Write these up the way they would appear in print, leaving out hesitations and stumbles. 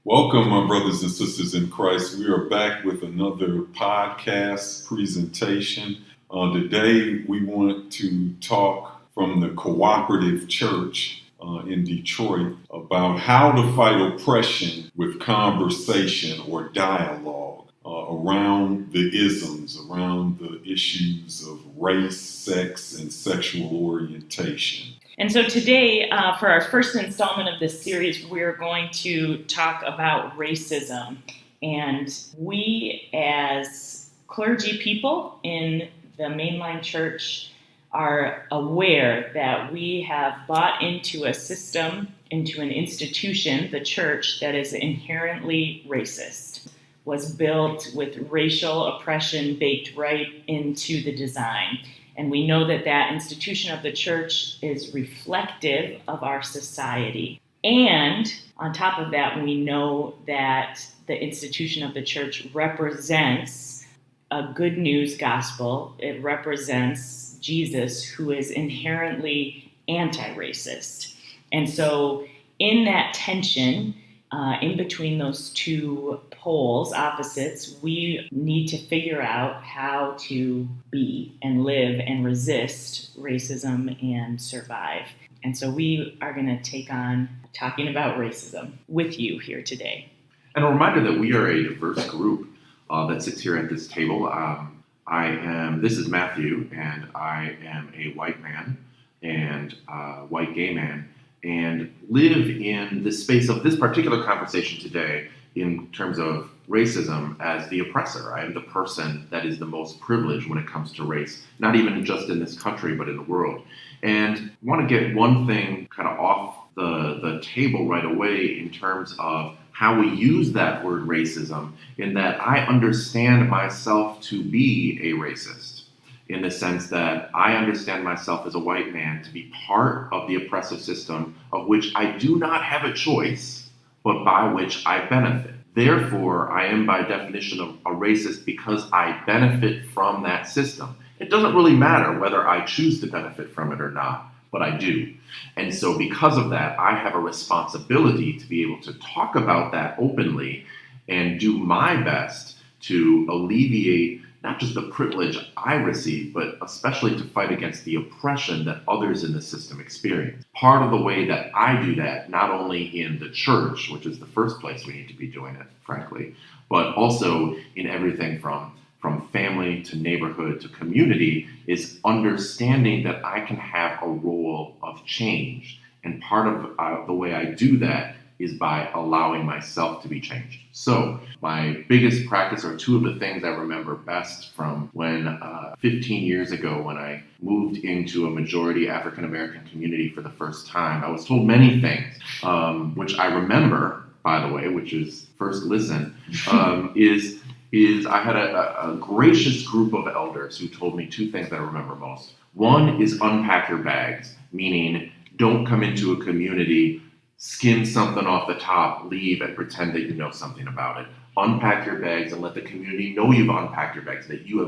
Welcome, my brothers and sisters in Christ. We are back with another podcast presentation. Today, we want to talk from the Cooperative Church in Detroit about how to fight oppression with conversation or dialogue around the isms, around the issues of race, sex, and sexual orientation. And so today, for our first installment of this series, we're going to talk about racism. And we, as clergy people in the mainline church, are aware that we have bought into a system, into an institution, the church, that is inherently racist, was built with racial oppression baked right into the design. And we know that that institution of the church is reflective of our society. And on top of that, we know that the institution of the church represents a good news gospel. It represents Jesus, who is inherently anti-racist. And so in that tension, in between those two poles, opposites, we need to figure out how to be and live and resist racism and survive. And so we are going to take on talking about racism with you here today. And a reminder that we are a diverse group that sits here at this table. This is Matthew, and I am a white man and white gay man, and live in the space of this particular conversation today in terms of racism as the oppressor. I am the person that is the most privileged when it comes to race, not even just in this country, but in the world. And I want to get one thing kind of off the table right away in terms of how we use that word racism, in that I understand myself to be a racist, in the sense that I understand myself as a white man to be part of the oppressive system of which I do not have a choice, but by which I benefit. Therefore, I am by definition a racist because I benefit from that system. It doesn't really matter whether I choose to benefit from it or not, but I do. And so because of that, I have a responsibility to be able to talk about that openly and do my best to alleviate not just the privilege I receive, but especially to fight against the oppression that others in the system experience. Part of the way that I do that, not only in the church, which is the first place we need to be doing it, frankly, but also in everything from family to neighborhood to community, is understanding that I can have a role of change. And part of the way I do that is by allowing myself to be changed. So my biggest practice, or two of the things I remember best from when 15 years ago when I moved into a majority African American community for the first time, I was told many things, which I remember, by the way, which is first listen, is I had a gracious group of elders who told me two things that I remember most. One is unpack your bags, meaning don't come into a community, skim something off the top, leave, and pretend that you know something about it. Unpack your bags and let the community know you've unpacked your bags, that you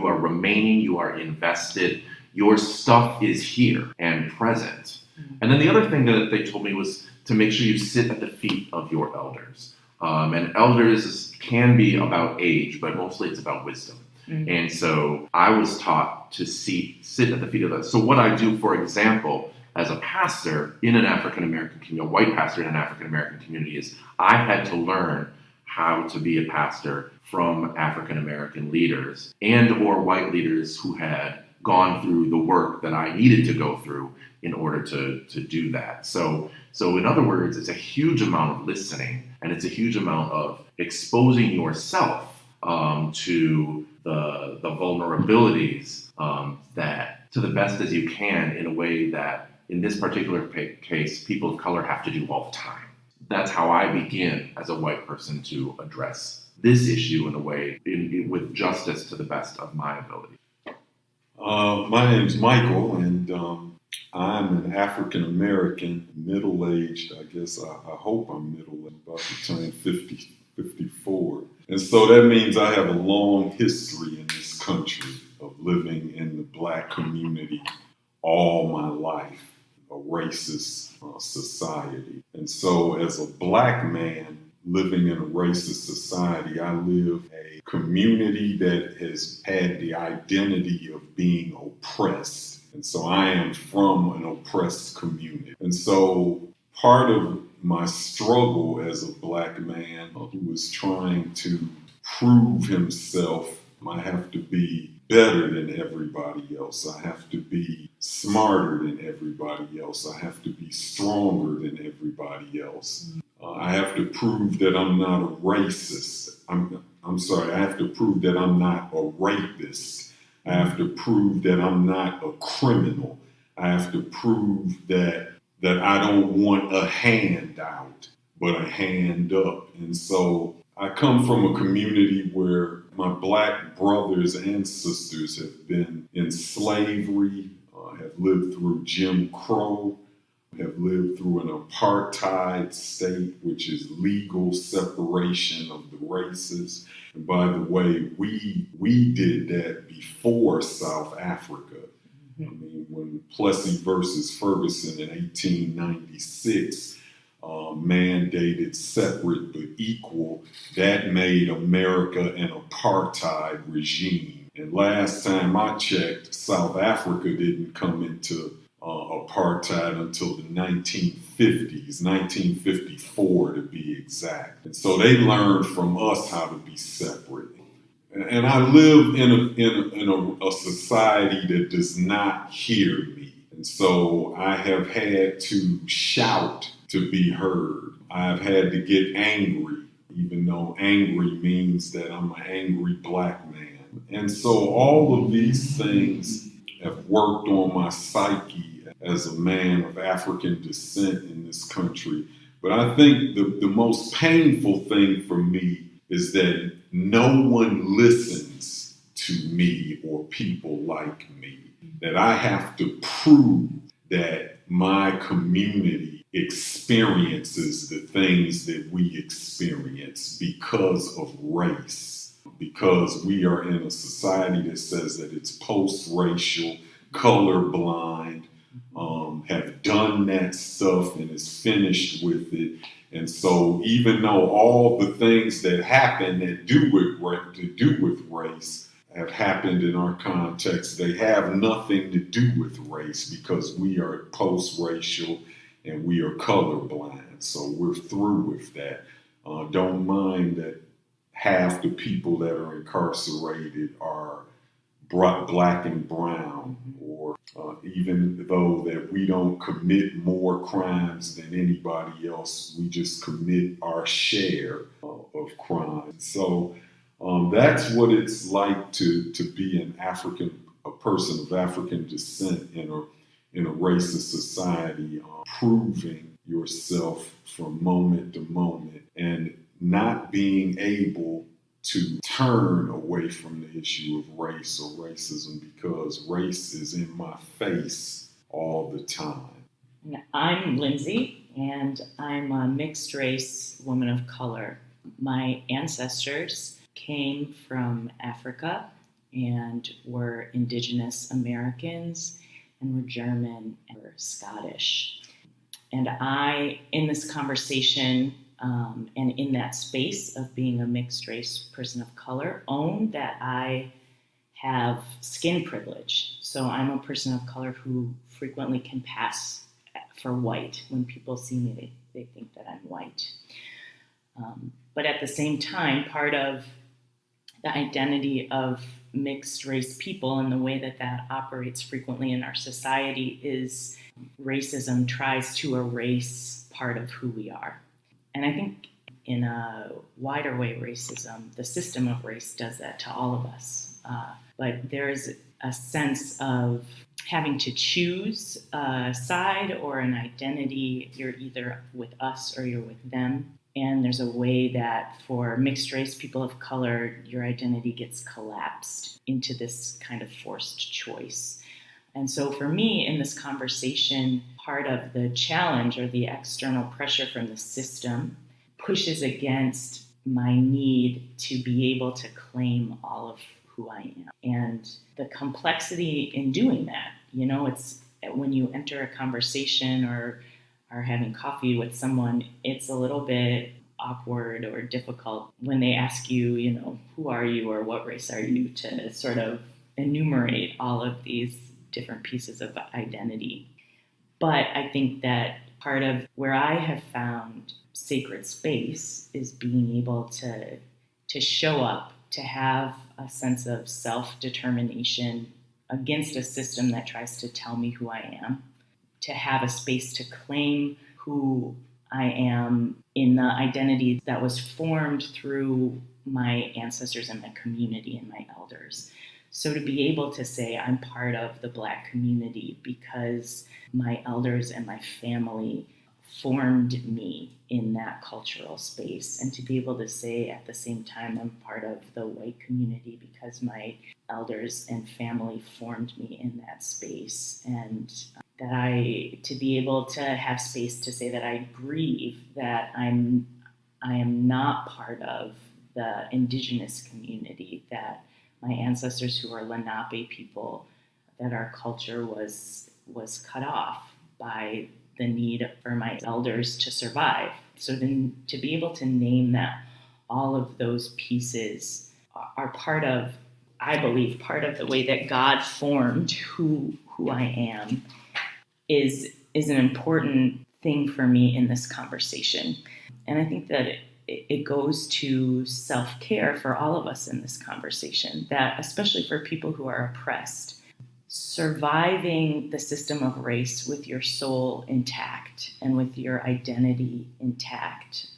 are remaining, you are invested, your stuff is here and present. And then the other thing that they told me was to make sure you sit at the feet of your elders. And elders can be about age, but mostly it's about wisdom. Mm-hmm. And so I was taught to sit at the feet of those. So what I do, for example, as a pastor in an African-American community, a white pastor in an African-American community, is I had to learn how to be a pastor from African-American leaders and or white leaders who had gone through the work that I needed to go through in order to do that. So in other words, it's a huge amount of listening, and it's a huge amount of exposing yourself to the vulnerabilities that, to the best as you can, in a way that, in this particular case, people of color have to do all the time. That's how I begin as a white person to address this issue in a way with justice to the best of my ability. My name's Michael, and I'm an African-American, middle-aged. I guess I hope I'm middle-aged, about to turn 54. And so that means I have a long history in this country of living in the Black community all my life. a racist society. And so as a black man living in a racist society, I live a community that has had the identity of being oppressed. And so I am from an oppressed community. And so part of my struggle as a black man who was trying to prove himself, I have to be better than everybody else. I have to be smarter than everybody else. I have to be stronger than everybody else. I have to prove that I'm not a racist. I'm sorry, I have to prove that I'm not a rapist. I have to prove that I'm not a criminal. I have to prove that I don't want a handout, but a hand up. And so I come from a community where my black brothers and sisters have been in slavery, have lived through Jim Crow, have lived through an apartheid state, which is legal separation of the races. And by the way, we did that before South Africa. I mean, when Plessy versus Ferguson in 1896 mandated separate but equal, that made America an apartheid regime. And last time I checked, South Africa didn't come into apartheid until the 1950s, 1954 to be exact. And so they learned from us how to be separate. And I live in a society that does not hear me. And so I have had to shout to be heard. I've had to get angry, even though angry means that I'm an angry black man. And so all of these things have worked on my psyche as a man of African descent in this country. But I think the most painful thing for me is that no one listens to me or people like me. That I have to prove that my community experiences the things that we experience because of race. Because we are in a society that says that it's post-racial, colorblind, have done that stuff and is finished with it. And so even though all the things that happen that do with race have happened in our context, they have nothing to do with race because we are post-racial and we are colorblind. So we're through with that. Don't mind that half the people that are incarcerated are black and brown, or even though that we don't commit more crimes than anybody else, we just commit our share of crime. So that's what it's like to be a person of African descent in a racist society, proving yourself from moment to moment and not being able to turn away from the issue of race or racism because race is in my face all the time. I'm Lindsay, and I'm a mixed race woman of color. My ancestors came from Africa and were indigenous Americans and were German and were Scottish. And I, in this conversation, and in that space of being a mixed race person of color, own that I have skin privilege. So I'm a person of color who frequently can pass for white. When people see me, they think that I'm white. But at the same time, part of the identity of mixed race people and the way that operates frequently in our society is racism tries to erase part of who we are. And I think in a wider way, racism, the system of race does that to all of us. But there is a sense of having to choose a side or an identity. You're either with us or you're with them. And there's a way that for mixed race people of color, your identity gets collapsed into this kind of forced choice. And so for me, in this conversation, part of the challenge or the external pressure from the system pushes against my need to be able to claim all of who I am. And the complexity in doing that, it's when you enter a conversation or are having coffee with someone, it's a little bit awkward or difficult when they ask you, who are you or what race are you, to sort of enumerate all of these different pieces of identity. But I think that part of where I have found sacred space is being able to show up, to have a sense of self-determination against a system that tries to tell me who I am, to have a space to claim who I am in the identity that was formed through my ancestors and my community and my elders. So to be able to say I'm part of the Black community because my elders and my family formed me in that cultural space, and to be able to say at the same time I'm part of the white community because my elders and family formed me in that space, and that to be able to have space to say that I grieve that I am not part of the indigenous community, that my ancestors who are Lenape people, that our culture was cut off by the need for my elders to survive. So then to be able to name that all of those pieces are part of, I believe, part of the way that God formed who I am is an important thing for me in this conversation. And I think that it goes to self-care for all of us in this conversation, that especially for people who are oppressed, surviving the system of race with your soul intact and with your identity intact,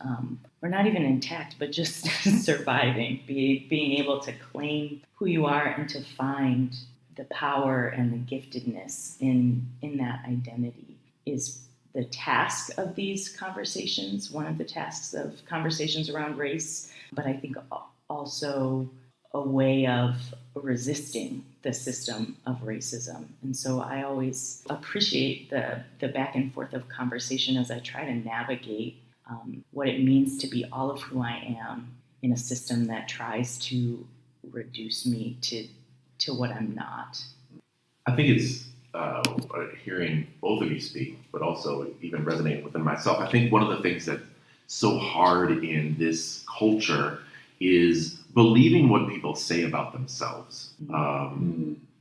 or not even intact, but just surviving, being able to claim who you are and to find the power and the giftedness in that identity is the task of these conversations, one of the tasks of conversations around race, but I think also a way of resisting the system of racism. And so I always appreciate the back and forth of conversation as I try to navigate what it means to be all of who I am in a system that tries to reduce me to what I'm not. I think it's hearing both of you speak, but also even resonating within myself. I think one of the things that's so hard in this culture is believing what people say about themselves,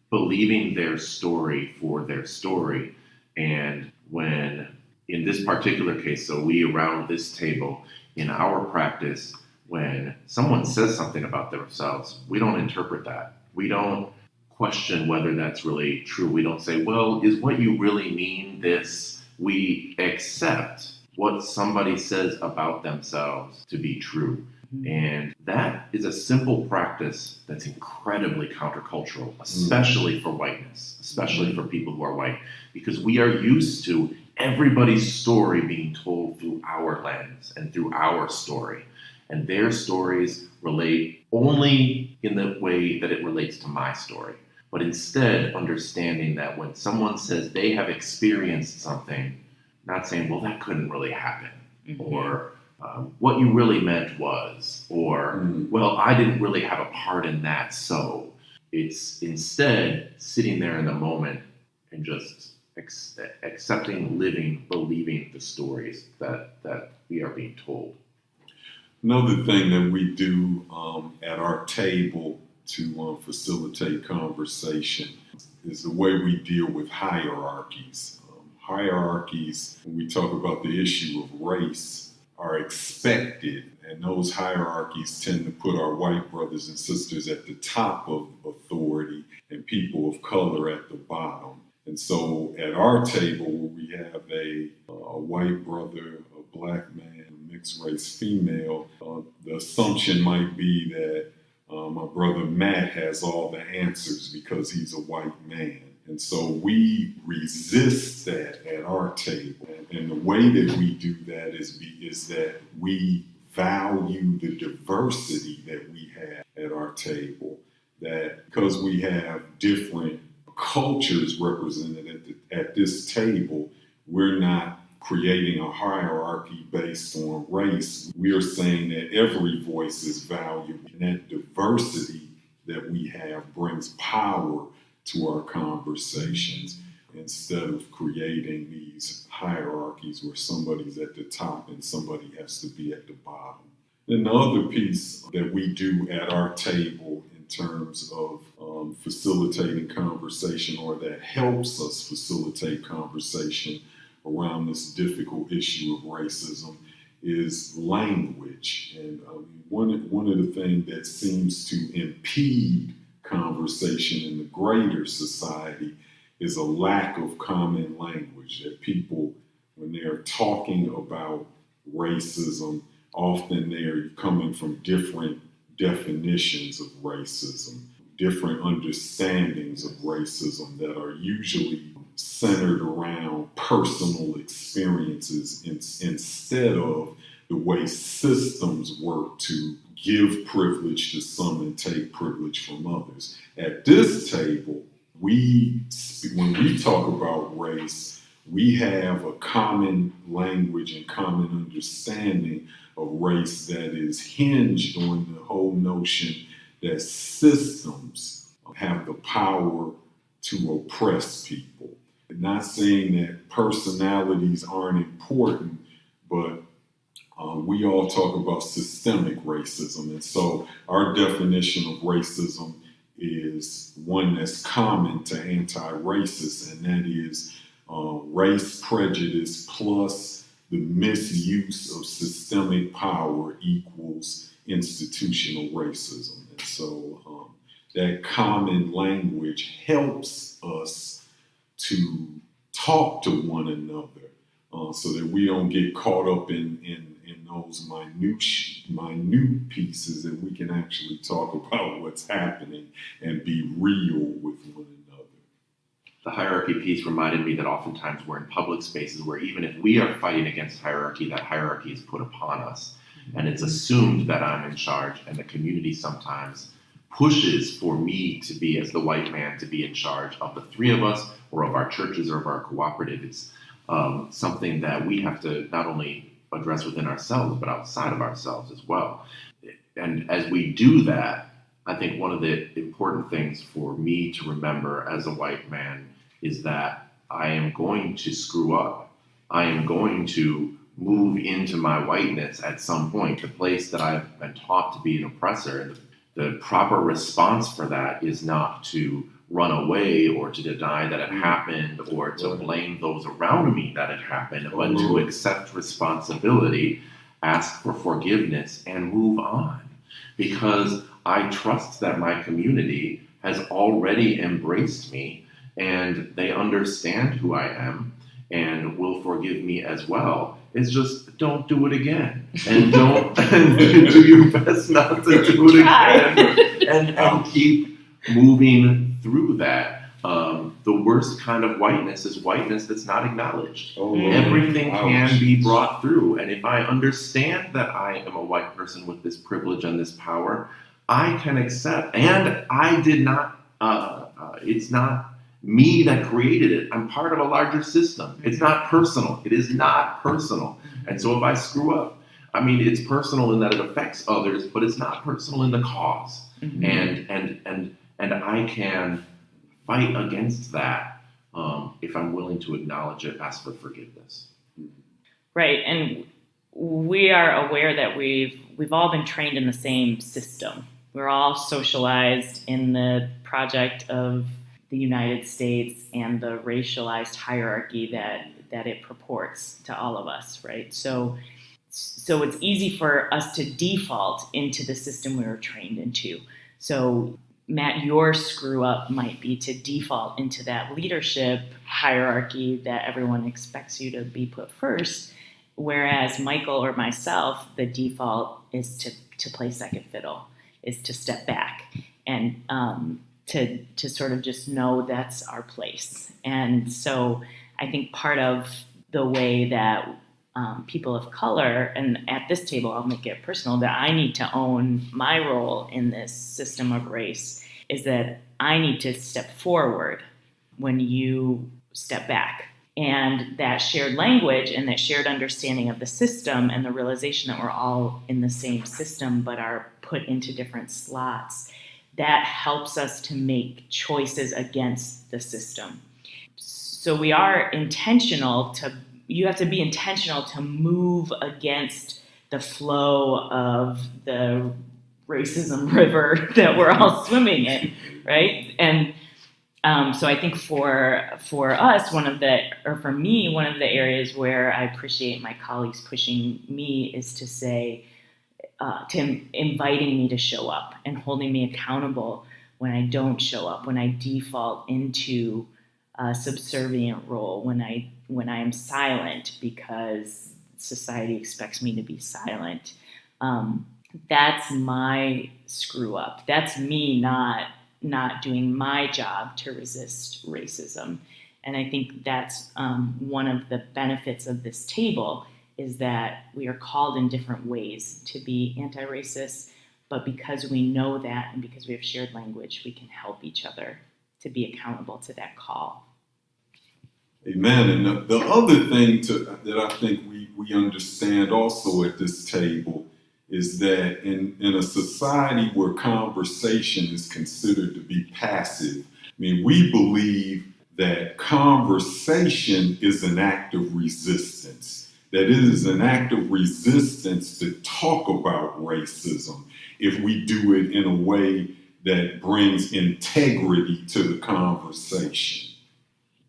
believing their story for their story. And when, in this particular case, so we around this table, in our practice, when someone says something about themselves, we don't interpret that. We don't question whether that's really true. We don't say, well, is what you really mean this? We accept what somebody says about themselves to be true. And that is a simple practice that's incredibly countercultural, especially for whiteness, especially for people who are white, because we are used to everybody's story being told through our lens and through our story. And their stories relate only in the way that it relates to my story. But instead, understanding that when someone says they have experienced something, not saying, well, that couldn't really happen, or what you really meant was, or, well, I didn't really have a part in that, so it's instead sitting there in the moment and just accepting, living, believing the stories that we are being told. Another thing that we do at our table to facilitate conversation is the way we deal with hierarchies. Hierarchies, when we talk about the issue of race, are expected, and those hierarchies tend to put our white brothers and sisters at the top of authority and people of color at the bottom. And so at our table, where we have a white brother, a black man, a mixed race female, the assumption might be that my brother Matt has all the answers because he's a white man. And so we resist that at our table. And the way that we do that is that we value the diversity that we have at our table. That because we have different cultures represented at this table, we're not creating a hierarchy based on race. We are saying that every voice is valuable, and that diversity that we have brings power to our conversations. instead of creating these hierarchies where somebody's at the top and somebody has to be at the bottom. And the other piece that we do at our table in terms of facilitating conversation, or that helps us facilitate conversation around this difficult issue of racism, is language. And one of the things that seems to impede conversation in the greater society is a lack of common language, that people, when they're talking about racism, often they're coming from different definitions of racism, different understandings of racism that are usually centered around personal experiences instead of the way systems work to give privilege to some and take privilege from others. At this table, when we talk about race, we have a common language and common understanding of race that is hinged on the whole notion that systems have the power to oppress people. Not saying that personalities aren't important, but we all talk about systemic racism. And so our definition of racism is one that's common to anti-racists, and that is race prejudice plus the misuse of systemic power equals institutional racism. And so that common language helps us to talk to one another so that we don't get caught up in those minute pieces, that we can actually talk about what's happening and be real with one another. The hierarchy piece reminded me that oftentimes we're in public spaces where even if we are fighting against hierarchy, that hierarchy is put upon us. And it's assumed that I'm in charge, and the community sometimes pushes for me to be, as the white man, to be in charge of the three of us, or of our churches, or of our cooperative. It's something that we have to not only address within ourselves, but outside of ourselves as well. And as we do that, I think one of the important things for me to remember as a white man is that I am going to screw up. I am going to move into my whiteness at some point, the place that I've been taught to be an oppressor. And the proper response for that is not to run away or to deny that it happened or to blame those around me that it happened, but to accept responsibility, ask for forgiveness, and move on. Because I trust that my community has already embraced me and they understand who I am and will forgive me as well. It's just don't do it again, and don't and do your best not to do it again, and keep moving through that. The worst kind of whiteness is whiteness that's not acknowledged. Everything can be brought through, and if I understand that I am a white person with this privilege and this power, I can accept. And I did not. It's not me that created it. I'm part of a larger system. It's not personal. It is not personal. And so if I screw up, I mean, it's personal in that it affects others, but it's not personal in the cause. And I can fight against that if I'm willing to acknowledge it, ask for forgiveness. Right, and we are aware that we've all been trained in the same system. We're all socialized in the project of the United States and the racialized hierarchy that it purports to all of us, right? So it's easy for us to default into the system we were trained into. So Matt, your screw up might be to default into that leadership hierarchy that everyone expects you to be put first, whereas Michael or myself, the default is to play second fiddle, is to step back and to sort of just know that's our place. And so I think part of the way that people of color, and at this table I'll make it personal, that I need to own my role in this system of race, is that I need to step forward when you step back. And that shared language and that shared understanding of the system and the realization that we're all in the same system but are put into different slots, that helps us to make choices against the system. So we are intentional you have to be intentional to move against the flow of the racism river that we're all swimming in, right? And so I think for us, for me, one of the areas where I appreciate my colleagues pushing me is to say, to inviting me to show up and holding me accountable when I don't show up, when I default into a subservient role, when I am silent because society expects me to be silent. That's my screw up. That's me not doing my job to resist racism. And I think that's one of the benefits of this table is that we are called in different ways to be anti-racist, but because we know that and because we have shared language, we can help each other to be accountable to that call. Amen. And the other thing that I think we understand also at this table is that in a society where conversation is considered to be passive, I mean, we believe that conversation is an act of resistance, that it is an act of resistance to talk about racism if we do it in a way that brings integrity to the conversation.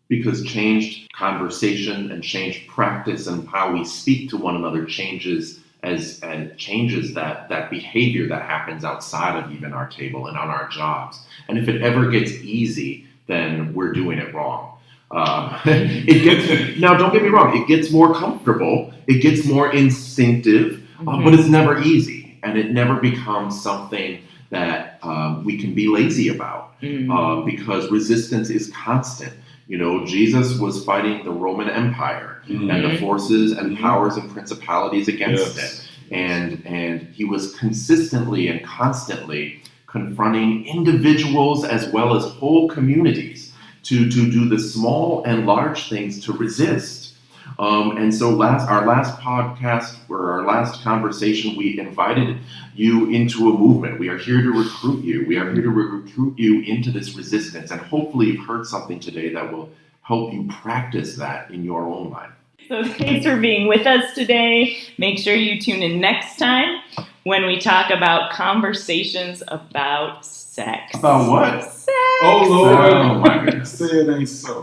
Because changed conversation and changed practice and how we speak to one another changes that behavior that happens outside of even our table and on our jobs. And if it ever gets easy, then we're doing it wrong. Now, don't get me wrong, it gets more comfortable, it gets more instinctive, but it's never easy, and it never becomes something that we can be lazy about, because resistance is constant. You know, Jesus was fighting the Roman Empire and the forces and powers and principalities against it. And he was consistently and constantly confronting individuals as well as whole communities to do the small and large things to resist. And so our last podcast or our last conversation, we invited you into a movement. We are here to recruit you. We are here to recruit you into this resistance. And hopefully you've heard something today that will help you practice that in your own life. So thanks for being with us today. Make sure you tune in next time when we talk about conversations about sex. About what? Sex. Oh, Lord. Oh, my goodness. Say it ain't so.